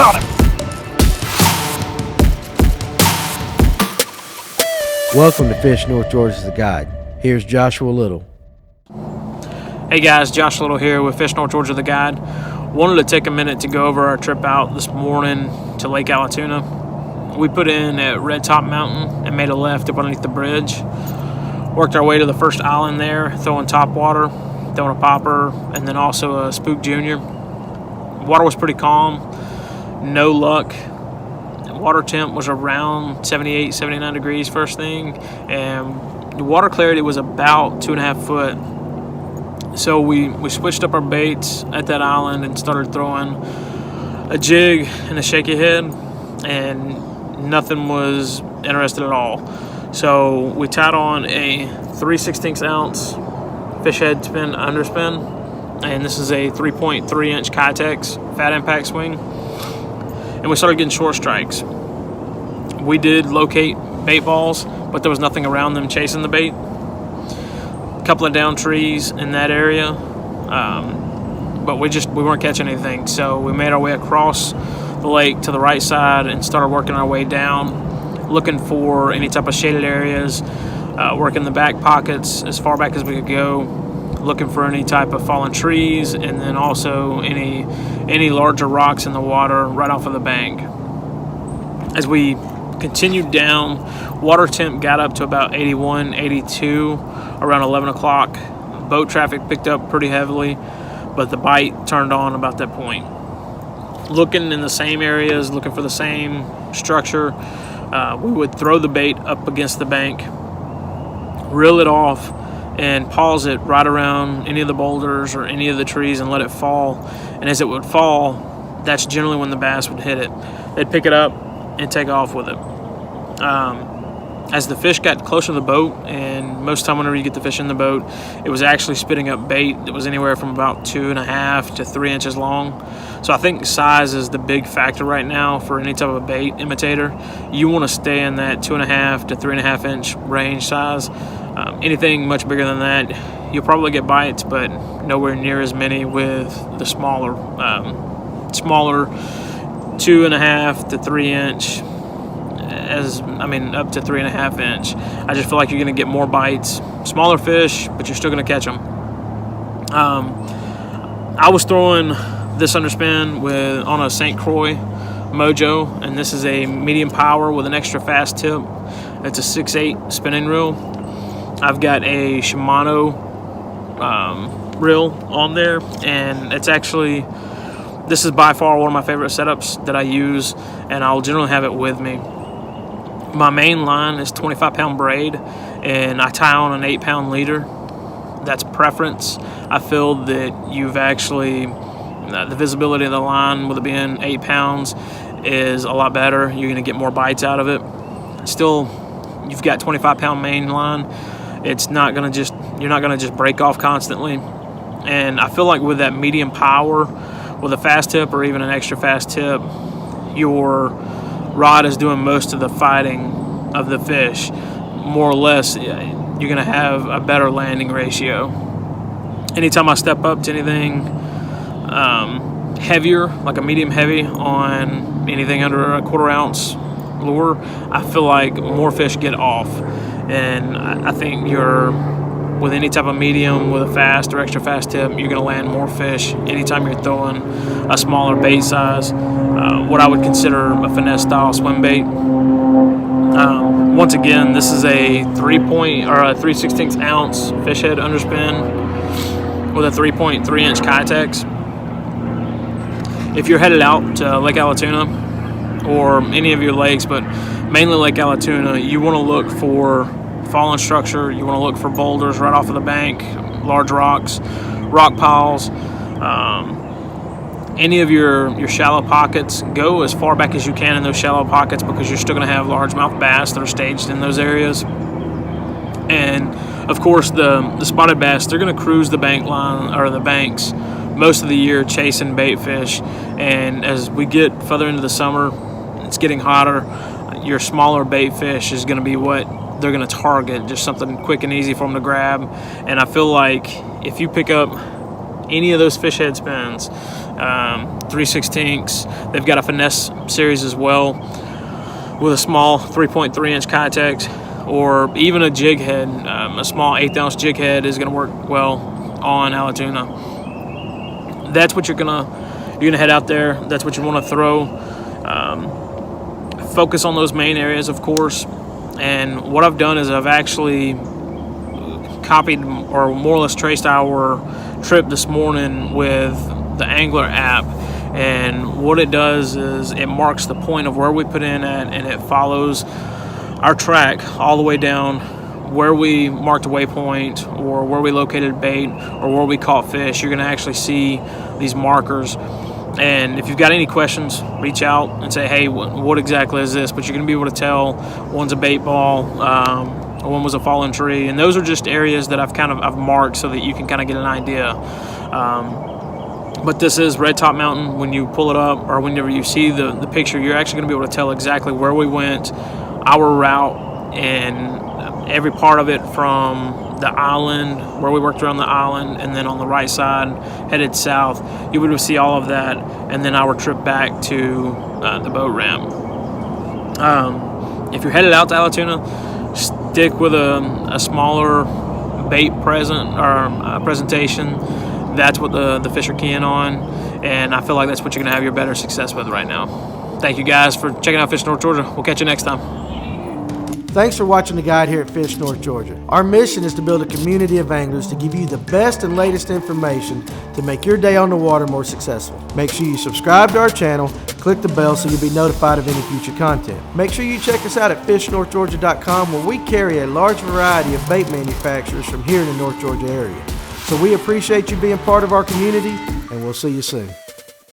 Found him. Welcome to Fish North Georgia's The Guide. Here's Joshua Little. Hey guys, Josh Little here with Fish North Georgia The Guide. Wanted to take a minute to go over our trip out this morning to Lake Allatoona. We put in at Red Top Mountain and made a left up underneath the bridge. Worked our way to the first island there, throwing top water, throwing a popper, and then also a Spook Junior. Water was pretty calm, no luck. Water temp was around 78, 79 degrees first thing, and the water clarity was about 2.5 foot. So we switched up our baits at that island and started throwing a jig and a shaky head, and nothing was interested at all. So we tied on a 3/16 ounce fish head spin underspin, and this is a 3.3 inch Kitex fat impact swing, and we started getting short strikes. We did locate bait balls, but there was nothing around them chasing the bait. A couple of down trees in that area, but we weren't catching anything. So we made our way across the lake to the right side and started working our way down, looking for any type of shaded areas, working the back pockets as far back as we could go, looking for any type of fallen trees, and then also any larger rocks in the water right off of the bank. As we continued down, water temp got up to about 81, 82 around 11 o'clock. Boat traffic picked up pretty heavily, but the bite turned on about that point. Looking in the same areas, looking for the same structure, we would throw the bait up against the bank, reel it off, and pause it right around any of the boulders or any of the trees and let it fall. And as it would fall, that's generally when the bass would hit it. They'd pick it up and take off with it. As the fish got closer to the boat, and most time whenever you get the fish in the boat, it was actually spitting up bait that was anywhere from about 2.5 to 3 inches long. So I think size is the big factor right now for any type of bait imitator. You want to stay in that 2.5 to 3.5 inch range size. Anything much bigger than that, you'll probably get bites, but nowhere near as many with the smaller 2.5 to 3 inch, up to 3.5 inch. I just feel like you're going to get more bites, smaller fish, but you're still going to catch them. I was throwing this underspin on a St.Croix Mojo, and this is a medium power with an extra fast tip. It's a 6/8 spinning reel. I've got a Shimano reel on there, and this is by far one of my favorite setups that I use, and I'll generally have it with me. My main line is 25-pound braid, and I tie on an 8-pound leader. That's preference. I feel that you've actually, the visibility of the line with it being 8 pounds is a lot better. You're going to get more bites out of it. Still, you've got 25-pound main line. You're not going to just break off constantly. And I feel like with that medium power, with a fast tip or even an extra fast tip, your rod is doing most of the fighting of the fish. More or less, you're going to have a better landing ratio. Anytime I step up to anything heavier, like a medium heavy on anything under a 1/4 ounce lure, I feel like more fish get off. And I think with any type of medium with a fast or extra fast tip, you're going to land more fish anytime you're throwing a smaller bait size, what I would consider a finesse style swim bait. Once again, this is a 3/16 ounce fish head underspin with a 3.3 inch Kitex. If you're headed out to Lake Allatoona or any of your lakes, but mainly Lake Allatoona, you want to look for fallen structure. You want to look for boulders right off of the bank, large rocks, rock piles. Any of your shallow pockets, go as far back as you can in those shallow pockets, because you're still going to have largemouth bass that are staged in those areas. And of course, the spotted bass, they're going to cruise the bank line or the banks most of the year chasing bait fish. And as we get further into the summer, it's getting hotter, your smaller bait fish is going to be what they're going to target, just something quick and easy for them to grab. And I feel like if you pick up any of those fish head spins, 3/16. They've got a finesse series as well with a small 3.3-inch Kitex, or even a jig head. A small 1/8 ounce jig head is going to work well on Allatoona. That's what you're gonna head out there. That's what you want to throw. Focus on those main areas, of course. And what I've done is I've actually copied or more or less traced our trip this morning with the Angler app. And what it does is it marks the point of where we put in at, and it follows our track all the way down where we marked a waypoint, or where we located bait, or where we caught fish. You're going to actually see these markers. And if you've got any questions, reach out and say, hey, what exactly is this? But you're going to be able to tell one's a bait ball, one was a fallen tree. And those are just areas that I've marked so that you can kind of get an idea. But this is Red Top Mountain. When you pull it up, or whenever you see the picture, you're actually going to be able to tell exactly where we went, our route, and every part of it, from the island, where we worked around the island, and then on the right side, headed south. You would see all of that, and then our trip back to the boat ramp. If you're headed out to Allatoona, stick with a smaller bait presentation. That's what the fish are keying on, and I feel like that's what you're going to have your better success with right now. Thank you guys for checking out Fish North Georgia. We'll catch you next time. Thanks for watching the guide here at Fish North Georgia. Our mission is to build a community of anglers to give you the best and latest information to make your day on the water more successful. Make sure you subscribe to our channel, click the bell so you'll be notified of any future content. Make sure you check us out at fishnorthgeorgia.com, where we carry a large variety of bait manufacturers from here in the North Georgia area. So we appreciate you being part of our community, and we'll see you soon.